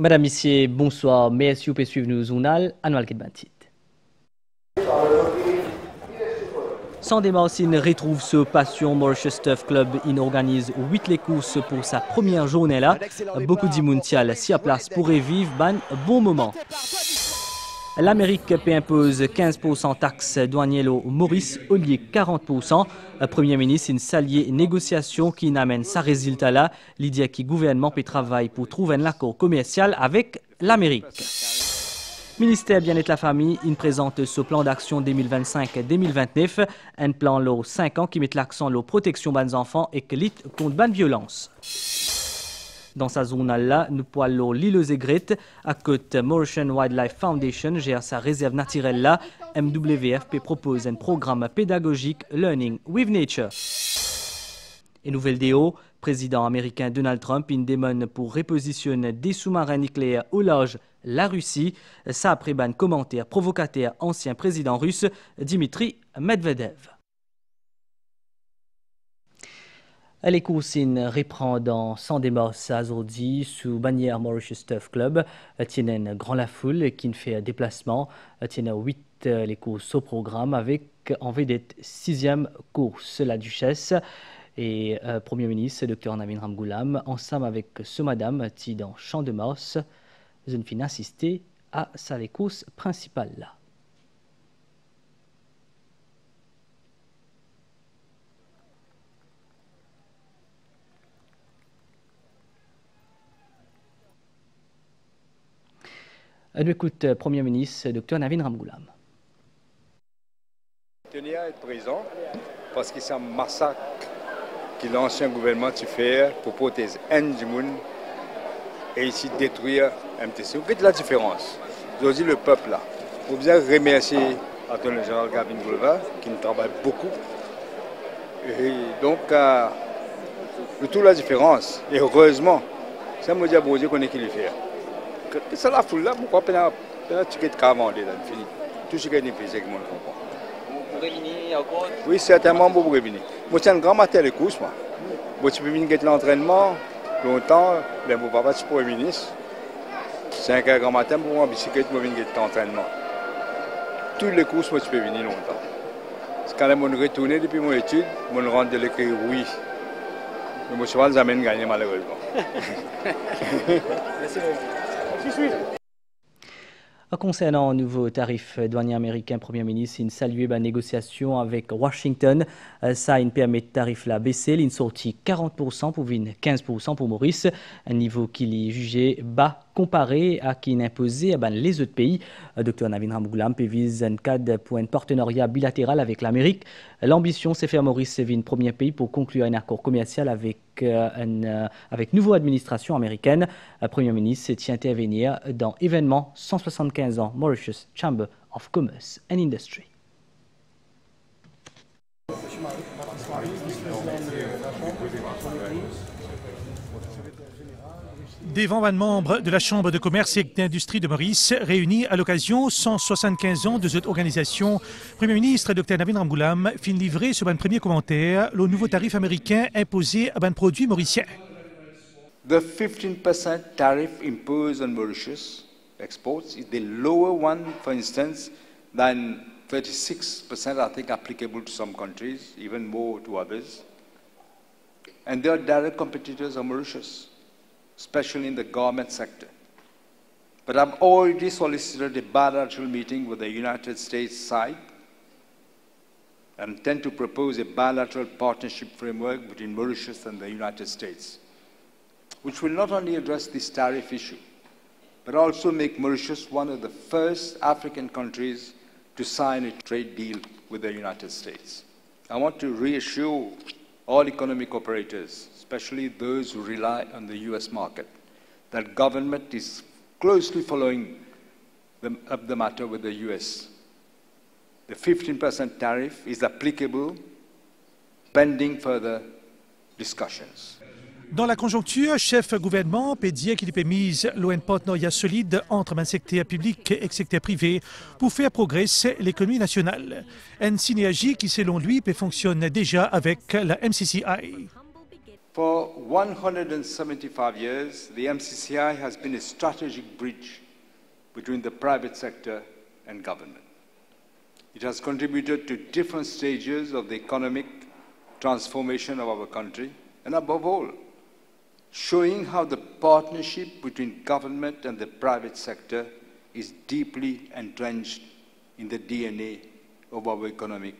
Madame, Messieurs, bonsoir. Merci vous pouvez suivre nos journal annuel Kidbantit. Sandy Marcin retrouve ce passion Mauritius Turf Club. Il organise 8 les courses pour sa première journée là. Beaucoup d'immuntial s'y à place pour revivre un bon moment. L'Amérique impose 15% taxe douanière au Maurice au lieu de 40%. Le Premier ministre une saliée négociation qui n'amène sa résultat là. L'idée que le gouvernement peut travailler pour trouver un accord commercial avec l'Amérique. Ministère Bien-être la Famille, il présente ce plan d'action 2025-2029, un plan de 5 ans qui met l'accent sur la protection des enfants et qui lutte contre la violence. Dans sa zone-là, nous pouvons l'île Zegret, à côté Mauritian Wildlife Foundation gère sa réserve naturelle là. MWF propose un programme pédagogique Learning with Nature. Et nouvelle déo, président américain Donald Trump il demande pour repositionner des sous-marins nucléaires au large la Russie. Ça après un commentaire provocateur ancien président russe Dimitri Medvedev. Les courses reprend dans sans démorce aujourd'hui sous bannière Mauritius Turf Club. Tiene un grand la foule qui fait un déplacement. Tiene 8 les courses au programme avec en vedette 6e course la Duchesse et Premier ministre Dr Navin Ramgoolam ensemble avec ce madame qui dans Champ de Mars une fin assistée à sa les courses principales là. Nous écoute Premier ministre Dr Navin Ramgoolam. Tenir à être présent parce que c'est un massacre que l'ancien gouvernement a fait pour protéger un du monde et ici détruire MTC. Quelle est la différence? Aujourd'hui, le peuple là. Vous bien remercier le général Gavin Goulva qui nous travaille beaucoup. Et donc, le tout la différence. Et heureusement, ça me dit à Dieu qu'on est qui le fait. C'est la foule là, pourquoi pas un ticket de caravane là, fini. Tout ce qui est dépaysé, que je comprends. Vous revenez encore? Oui, certainement, vous revenez. Moi, c'est un grand matin de course, moi. Moi, tu peux venir l'entraînement, longtemps, mais mon papa, c'est Premier ministre. 5 heures grand matin, pour moi, bicyclette, moi, venir l'entraînement. Toutes les courses, moi, tu peux venir longtemps. C'est quand même, on retourné depuis mon étude, on rentre de l'écrit, oui. Mais moi, souvent, les amène gagner, malheureusement. Merci beaucoup. Concernant un nouveau tarif douanier américain, Premier ministre, il saluait la négociation avec Washington. Ça, il permet de tarif la baisser. Il sorti 40% pour venir 15% pour Maurice, un niveau qu'il est jugé bas comparé à qui imposé à les autres pays. Dr Navin Ramgoolam vise un cadre pour un partenariat bilatéral avec l'Amérique. L'ambition, c'est faire Maurice une premier pays pour conclure un accord commercial avec avec nouvelle administration américaine. Premier ministre tient à intervenir dans l'événement 175 ans Mauritius Chamber of Commerce and Industry. Des 20 membres de la Chambre de commerce et d'industrie de Maurice réunis à l'occasion 175 ans de cette organisation. Premier ministre Dr Navin Ramgoolam fin livrer sur un premier commentaire le nouveau tarif américain imposé à un produit mauricien. The 15% tariff imposed on Mauritius exports is the lower one, for instance, than 36% I think applicable to some countries, even more to others. And they are direct competitors of Mauritius, especially in the garment sector. But I've already solicited a bilateral meeting with the United States side and intend to propose a bilateral partnership framework between Mauritius and the United States, which will not only address this tariff issue, but also make Mauritius one of the first African countries to sign a trade deal with the United States. I want to reassure all economic operators, especially those who rely on the US market, that government is closely following up the matter with the US. The 15% tariff is applicable pending further discussions. Dans la conjoncture, chef gouvernement peut dire qu'il est mis un partenariat solide entre le secteur public et le secteur privé pour faire progresser l'économie nationale. Une synergie qui, selon lui, peut fonctionner déjà avec la MCCI. For 175 years, the MCCI has been a strategic bridge between the private sector and government. It has contributed to different stages of the economic transformation of our country, and above all, showing how the partnership between government and the private sector is deeply entrenched in the DNA of our economic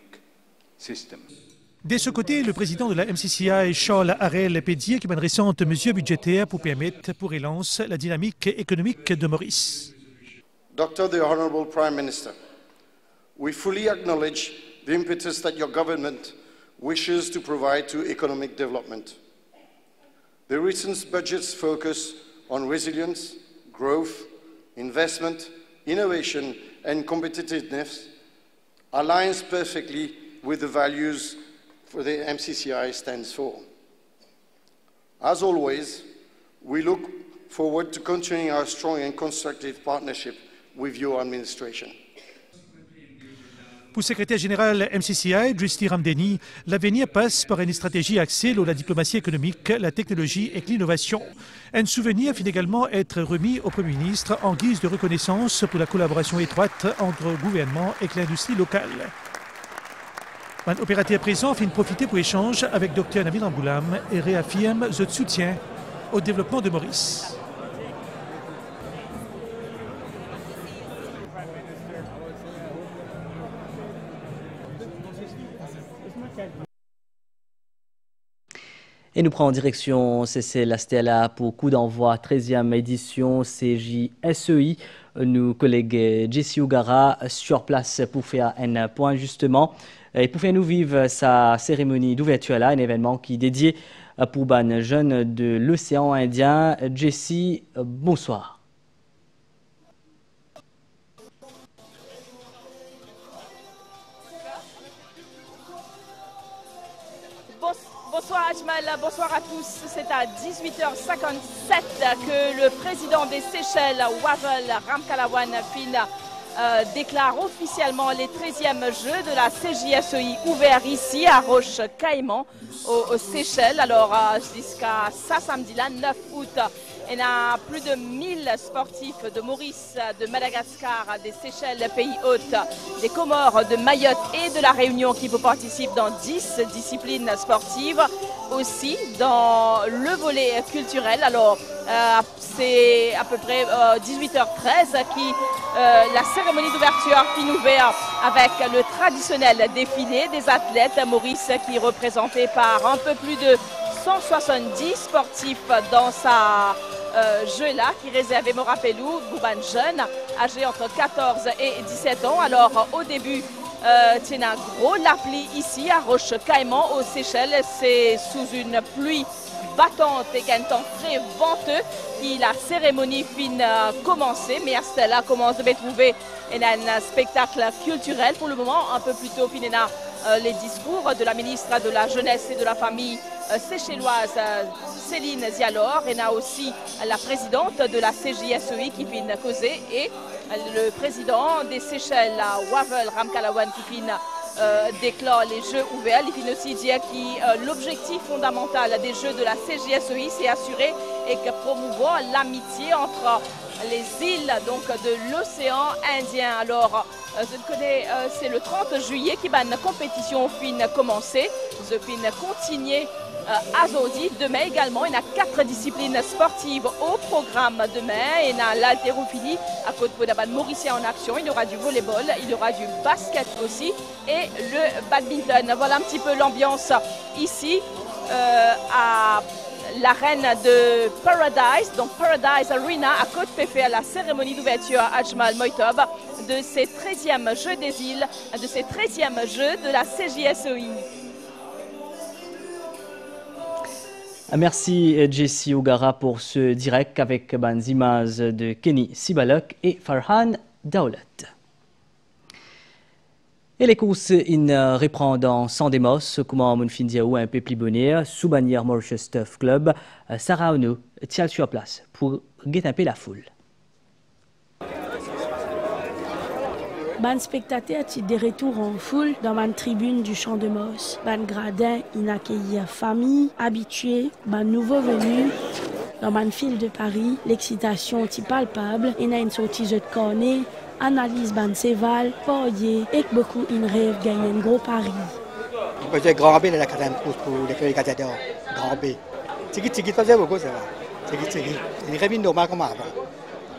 system. De ce côté, le président de la MCCI, Charles Harel, peut dire qu'il y a une récente mesure budgétaire pour permettre, pour relancer la dynamique économique de Maurice. Dr. the Honorable Prime Minister, we fully acknowledge the impetus that your government wishes to provide to economic development. The recent budget's focus on resilience, growth, investment, innovation, and competitiveness aligns perfectly with the values for the MCCI stands for. As always, we look forward to continuing our strong and constructive partnership with your administration. Pour le secrétaire général MCCI, Dristi Ramdeni, l'avenir passe par une stratégie axée sur la diplomatie économique, la technologie et l'innovation. Un souvenir finit également être remis au Premier ministre en guise de reconnaissance pour la collaboration étroite entre le gouvernement et l'industrie locale. Un opérateur présent finit profiter pour échange avec Dr Navin Ramgoolam et réaffirme son soutien au développement de Maurice. Et nous prenons en direction CC La Stella pour coup d'envoi 13e édition CJSEI. Nos collègues Jessie Ougara sur place pour faire un point justement et pour faire nous vivre sa cérémonie d'ouverture là, un événement qui est dédié pour les jeunes de l'océan Indien. Jessie, bonsoir. Bonsoir Ajmal, bonsoir à tous. C'est à 18h57 que le président des Seychelles, Wavel Ramkalawan déclare officiellement les 13e Jeux de la CJSEI ouverts ici à Roche-Caïman aux Seychelles. Alors jusqu'à ça samedi là, 9 août. Il y a plus de 1000 sportifs de Maurice, de Madagascar, des Seychelles, pays hôtes, des Comores, de Mayotte et de la Réunion qui participent dans 10 disciplines sportives, aussi dans le volet culturel. Alors, c'est à peu près 18h13 la cérémonie d'ouverture finit ouverte avec le traditionnel défilé des athlètes Maurice qui est représenté par un peu plus de 170 sportifs dans sa jeu-là qui réservait, me rappelez-vous, Bouban jeune, âgé entre 14 et 17 ans. Alors au début, c'est un gros lapli ici à Roche-Caïman aux Seychelles. C'est sous une pluie battante et un temps très venteux que la cérémonie finit commencer. Mais à ce là commence de trouver un spectacle culturel pour le moment. Un peu plus tôt, les discours de la ministre de la Jeunesse et de la Famille séchelloise Céline Zialor. Et a aussi la présidente de la CJSEI qui vient causer et le président des Seychelles, Wavel Ramkalawan, qui vient déclare les Jeux ouverts. Il vient aussi dire que l'objectif fondamental des Jeux de la CJSEI, c'est assurer et que promouvoir l'amitié entre les îles donc, de l'océan Indien. Alors, je connais, c'est le 30 juillet qui va une compétition fin commencer. Je fin continuer à Zodi. Demain également, il y a 4 disciplines sportives au programme demain. Il y a l'haltérophilie à côté de Mauricien en action. Il y aura du volleyball, il y aura du basket aussi et le badminton. Voilà un petit peu l'ambiance ici à l'arène de Paradise, donc Paradise Arena à Côte-Péfé à la cérémonie d'ouverture à Ajmal Moitob de ces 13e Jeux des îles, de ces 13e Jeux de la CJSEI. Merci Jessie Ougara pour ce direct avec les images de Kenny Sibalok et Farhan Daoulat. Et les courses reprennent dans Sandemos, comment Mounfindiaou un peu plus bonheur, sous bannière Mauritius Turf Club, Sarah Ono tient sur place pour guetter un peu la foule. Ban spectateurs qui de retour en foule dans ma tribune du Champ de Mars. Ban gradin in accueillir famille, habitués, ban nouveau venus. Dans ma file de Paris, l'excitation est palpable. Il y a une sortie de cornet, analyse ban séval, porier et beaucoup in rêve gagner un gros pari. C'est Grand B la quatrième course pour les qualificateurs. Grand B. C'est pas beaucoup ça va. C'est une revue normale comme avant.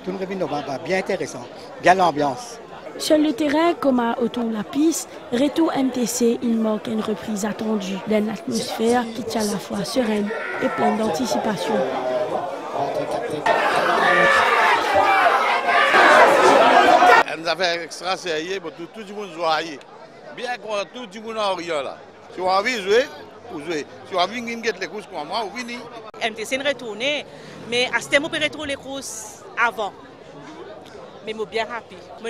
Tout une revue normale, bien intéressant, bien l'ambiance. Sur le terrain, comme autour de la piste, retour MTC, il marque une reprise attendue d'une atmosphère qui est à la fois sereine et pleine d'anticipation. Nous avons fait extra sérieux pour tout le monde jouer. Bien que tout le monde en rien là. Si on a envie de jouer, vous jouez. Si on a envie de gagner les courses comme moi, vous venez. MTC est retourné, mais à ce moment, on peut retourner les courses avant. Mais je suis bien happy. Je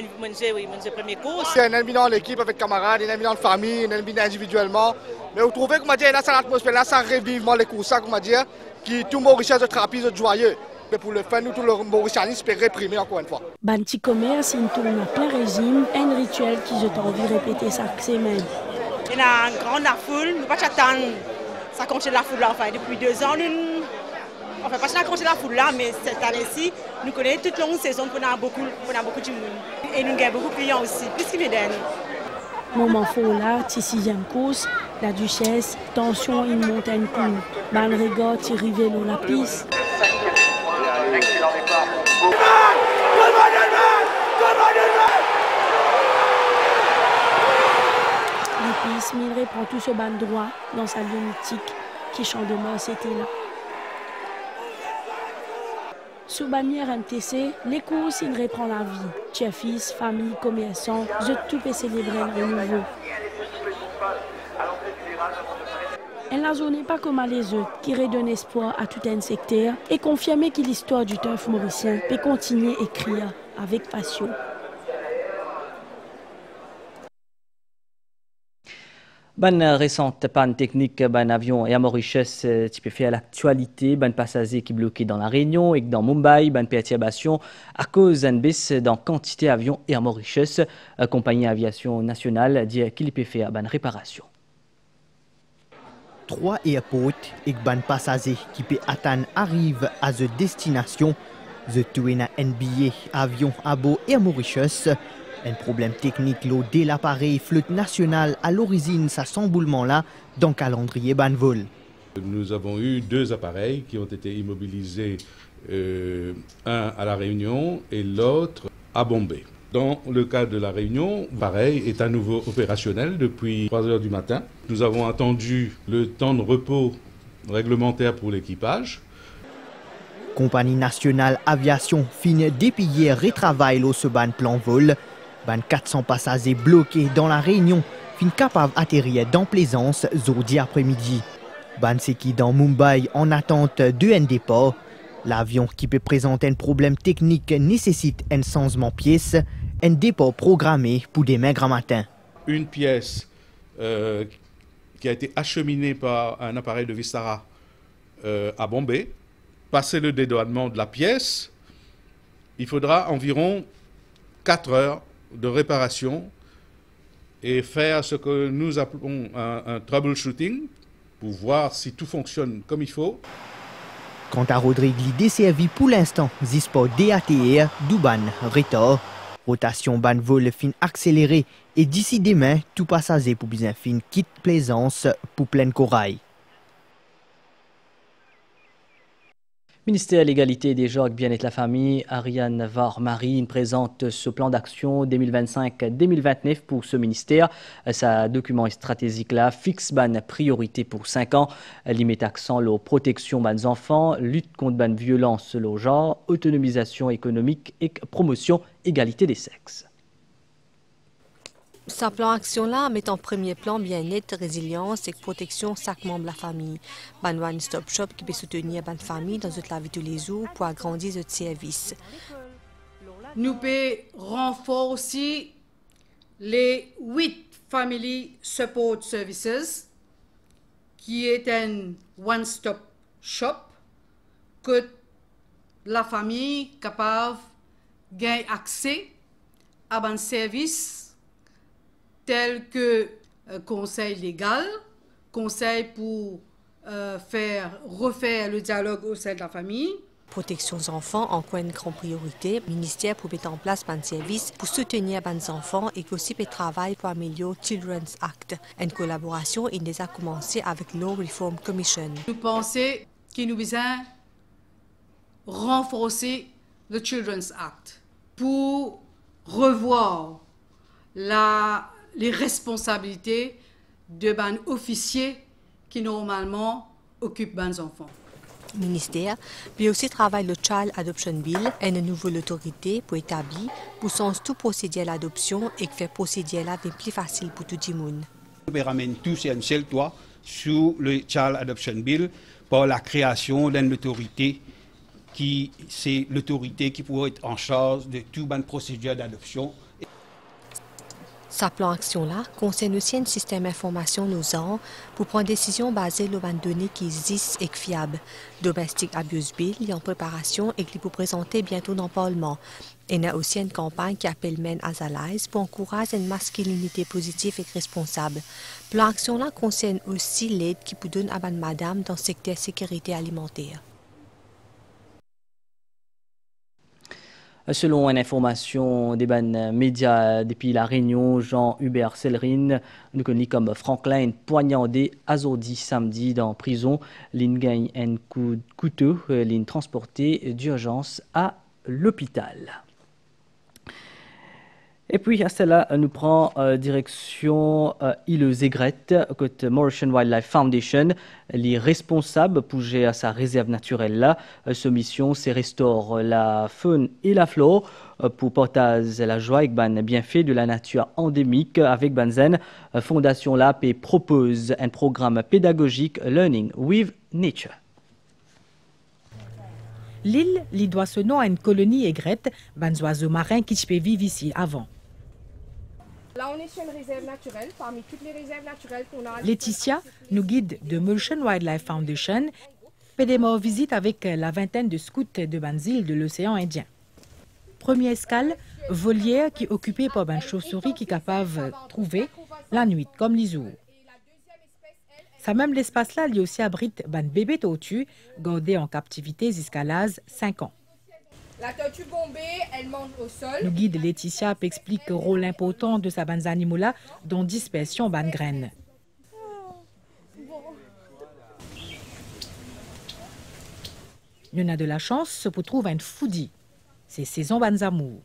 suis premier course. C'est un ennemi dans l'équipe avec camarades, un ennemi dans la famille, un ennemi individuellement. Mais vous trouvez qu'il y a cette atmosphère-là, ça revivement les courses, qui tout Mauricien de trapise de joyeux. Mais pour le faire, nous, tout le Mauricianisme peut réprimer encore une fois. Banti commerce, une tourne en plein régime, un rituel qui je t'envie répéter chaque semaine. Il y a une grande foule, nous ne pouvons pas attendre. Ça continue la foule là. Enfin, depuis 2 ans, nous. Enfin, pas ça continue la foule là, mais cette année-ci, nous connaissons toute longue saison qu'on a beaucoup de monde. Et nous avons beaucoup de clients aussi, plus qu'ils viennent. Moment fort là, 6e course, la Duchesse, tension une montagne cool. Ban regard, rivé dans la piste. Excellent départ. L'épice, Milré prend tout ce ban droit dans sa ligne mythique qui Champ de Mars était là. Sous bannière MTC, les courses, il reprend la vie. Chefs, famille, commerçants, tout peut célébrer le renouveau. Elle n'a zone pas comme les autres, qui redonne espoir à tout un secteur et confirmer que l'histoire du turf mauricien peut continuer à écrire avec passion. Ban récente panne technique ban avion et à Mauritius tu peux faire l'actualité ban passager qui bloqué dans la Réunion et dans Mumbai ban perturbation à cause d'un baisse dans quantité avion et à Mauritius compagnie aviation nationale dit qu'il peut faire ban réparation. 3 airports et ban passagers qui peut atteindre arrivent à la destination the Tuena NBA avion à Beau et à Mauritius. Un problème technique dès l'appareil flotte national à l'origine sa s'emboulement là dans le calendrier ban vol. Nous avons eu 2 appareils qui ont été immobilisés, un à La Réunion et l'autre à Bombay. Dans le cas de La Réunion, l'appareil est à nouveau opérationnel depuis 3 heures du matin. Nous avons attendu le temps de repos réglementaire pour l'équipage. Compagnie nationale aviation fin depuis hier retravaille ce ban plan vol. Ban 400 passagers bloqués dans la Réunion fin capable d'atterrir dans Plaisance jeudi après-midi. Ban c'est qui dans Mumbai en attente d'un départ. L'avion qui peut présenter un problème technique nécessite un changement pièce, un départ programmé pour demain grand matin. Une pièce qui a été acheminée par un appareil de Vistara à Bombay. Passer le dédouanement de la pièce, il faudra environ 4 heures de réparation et faire ce que nous appelons un troubleshooting pour voir si tout fonctionne comme il faut. Quant à Rodrigue, desservi pour l'instant, Zisport DATR, Duban, retard. Rotation ban vol fin accélérée et d'ici demain, tout passager pour bien fin quitte Plaisance pour pleine corail. Ministère de l'égalité des genres et bien-être la famille, Ariane Var-Marine présente ce plan d'action 2025-2029 pour ce ministère. Sa document stratégique là fixe ban priorité pour 5 ans. Il met accent sur la protection des enfants, lutte contre la violence sur le genre, autonomisation économique et promotion égalité des sexes. Ce plan action-là met en premier plan bien-être, résilience et protection chaque membre de la famille. Ban One Stop Shop qui peut soutenir la famille dans la vie tous les jours pour agrandir notre service. Nous pouvons renforcer les 8 Family Support Services qui est un one-stop shop que la famille est capable de gagner accès à un service tel que conseil légal, conseil pour refaire le dialogue au sein de la famille. Protection des enfants en quoi une grande priorité. Le ministère pour mettre en place un service pour soutenir les enfants et aussi le travail pour améliorer le Children's Act. Une collaboration est déjà commencée avec Law Reform Commission. Nous pensons qu'il nous besoin renforcer le Children's Act pour revoir les responsabilités de officiers qui normalement occupent les enfants. Le ministère peut aussi travailler le Child Adoption Bill, une nouvelle autorité pour établir pour sens tout procédé à l'adoption et faire procédé là plus facile pour tout le monde. Nous ramène tous sur un seul toit sous le Child Adoption Bill par la création d'une autorité qui c'est l'autorité qui pourrait être en charge de toute une procédure d'adoption. Sa plan action-là concerne aussi un système d'information nos ans pour prendre des décisions basées sur les données qui existent et fiables. Domestic Abuse Bill est en préparation et qui peut présenter bientôt dans le Parlement. Il y a aussi une campagne qui appelle Men as Allies pour encourager une masculinité positive et responsable. Plan action-là concerne aussi l'aide qui peut donner à madame dans le secteur sécurité alimentaire. Selon une information des médias depuis la Réunion, Jean-Hubert Sellerine, nous connu comme Franklin, poignardé, assourdi samedi dans la prison, l'in gagne un coup de couteau, l'in transporté d'urgence à l'hôpital. Et puis, à cela, nous prenons direction île Zegret, côté Mauritian Wildlife Foundation. Les responsables pour gérer sa réserve naturelle là, ce mission, c'est restaurer la faune et la flore pour partager la joie avec les bienfaits de la nature endémique avec Banzen. Fondation LAP propose un programme pédagogique Learning with Nature. L'île doit ce nom à une colonie aigrette, des oiseaux marins qui peuvent vivre ici avant. Là, on est sur une réserve naturelle, parmi toutes les réserves naturelles qu'on a. Laetitia, nous guide de Mauritian Wildlife Foundation, fait des visites avec la vingtaine de scouts de Banzil de l'océan Indien. Première escale, volière qui est occupée par une chauve-souris qui est capable de trouver la nuit, comme les jours. Ça même l'espace là, il aussi abrite un bébé tortue gardé en captivité jusqu'à l'âge 5 ans. La tortue bombée, elle mange au sol. Le guide Laetitia explique le rôle important de ces animaux-là dans la dispersion de graines. Il y en a de la chance pour trouver un foodie. C'est saison de amour.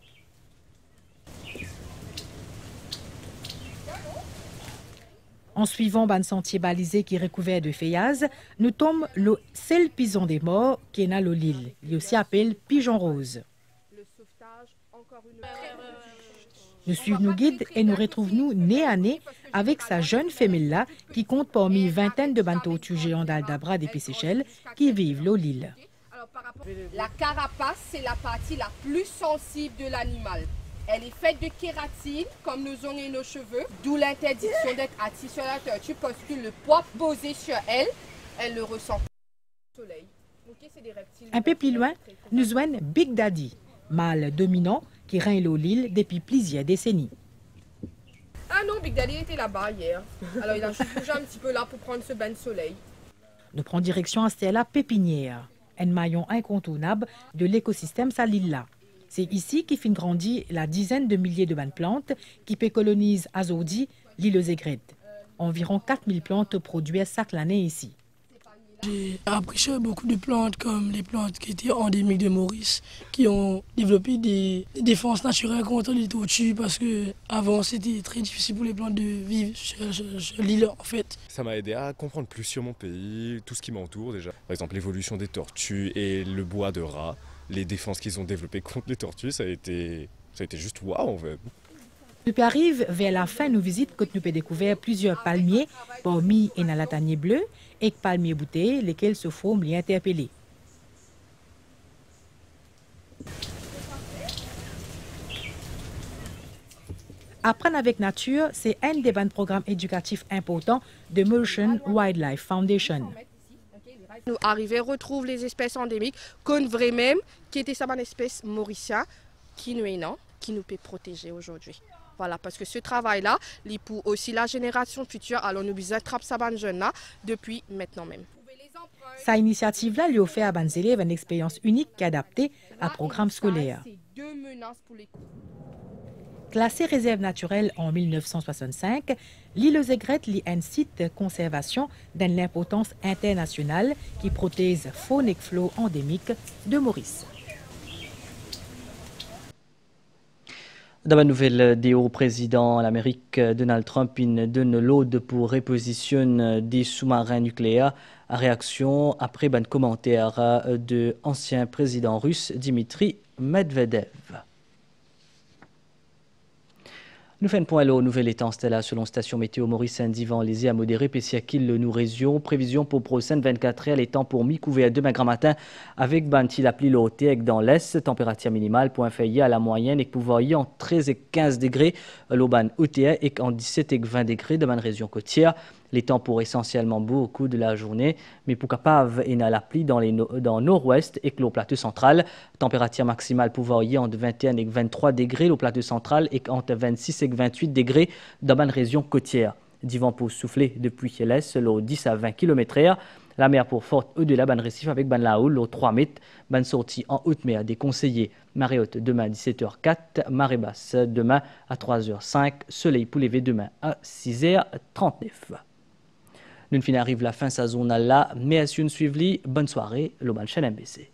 En suivant un sentier balisé qui est recouvert de feuillage, nous tombons le seul pigeon des morts qui est dans l'île. Il aussi appelé pigeon rose. Nous suivons nos guides et nous retrouvons nez à nez avec sa jeune femelle-là qui compte parmi une vingtaine de tortues géants d'Aldabra des Seychelles qui vivent l'île. La carapace, c'est la partie la plus sensible de l'animal. Elle est faite de kératine, comme nos ongles et nos cheveux, d'où l'interdiction d'être assis sur la tortue parce que le poids posé sur elle, elle le ressent. Un peu plus loin, nous joignons Big Daddy, mâle dominant qui règne l'île depuis plusieurs décennies. Ah non, Big Daddy était là-bas hier. Alors il a juste bougé un petit peu là pour prendre ce bain de soleil. Nous prenons direction à Stella Pépinière, un maillon incontournable de l'écosystème Salilla. C'est ici qui finit grandit la dizaine de milliers de plantes qui peut coloniser Azodi, l'île Zegret. Environ 4000 plantes produites chaque année ici. J'ai appris beaucoup de plantes comme les plantes qui étaient endémiques de Maurice, qui ont développé des défenses naturelles contre les tortues parce qu'avant c'était très difficile pour les plantes de vivre sur l'île en fait. Ça m'a aidé à comprendre plus sur mon pays, tout ce qui m'entoure déjà. Par exemple l'évolution des tortues et le bois de rat, les défenses qu'ils ont développées contre les tortues, ça a été juste waouh en fait. Nous arrivons vers la fin de nos visites que nous avons découvert plusieurs palmiers, parmi et dans la tanier bleue, et palmiers bouteilles, lesquels se forment les interpeller. Apprendre avec nature, c'est un des programmes éducatifs importants de Mauritian Wildlife Foundation. Nous arrivons à retrouver les espèces endémiques, qu'on vrai même, qui était ça une espèce mauricien, qui nous est non, qui nous peut protéger aujourd'hui. Voilà, parce que ce travail-là, il pour aussi la génération future, alors nous besoin de trapper ça jeune là depuis maintenant même. Sa initiative-là lui offre à ses élèves une expérience unique adaptée à programme scolaire. Classée réserve naturelle en 1965, l'île Zegret est un site de conservation d'une importance internationale qui protège faune et flore endémique de Maurice. Dans la nouvelle des hauts présidents, l'Amérique, Donald Trump donne l'ordre pour réposition des sous-marins nucléaires à réaction après un commentaire de l'ancien président russe Dmitri Medvedev. Nous faisons un point aux nouvelles étances là selon station météo Maurice Saint-Divan, les à modéré Pessiakil, nous région. Prévision pour prochaine 24 heures, les temps pour mi-couvert demain grand matin avec banti la pluie loté dans l'est, température minimale point feuillé à la moyenne et pouvoir y en 13 et 15 degrés, l'auban OTA et en 17 et 20 degrés de la région côtière. Les temps pour essentiellement beau au cours de la journée, mais pour capable et la pluie dans le nord-ouest et le plateau central. Température maximale pouvoir y entre 21 et 23 degrés au plateau central et entre 26 et 28 degrés dans la région côtière. Du vent pour souffler depuis l'est, l'eau 10 à 20 km/h. La mer pour forte au-delà ban récif avec ban la houle, l'eau 3 mètres. Ban sortie en haute mer déconseillée. Marée haute demain à 17h04, marée basse demain à 3h05, soleil pour lever demain à 6h39. Nous arrive la fin de sa zone là, mais à suivre, bonne soirée, le chaîne MBC.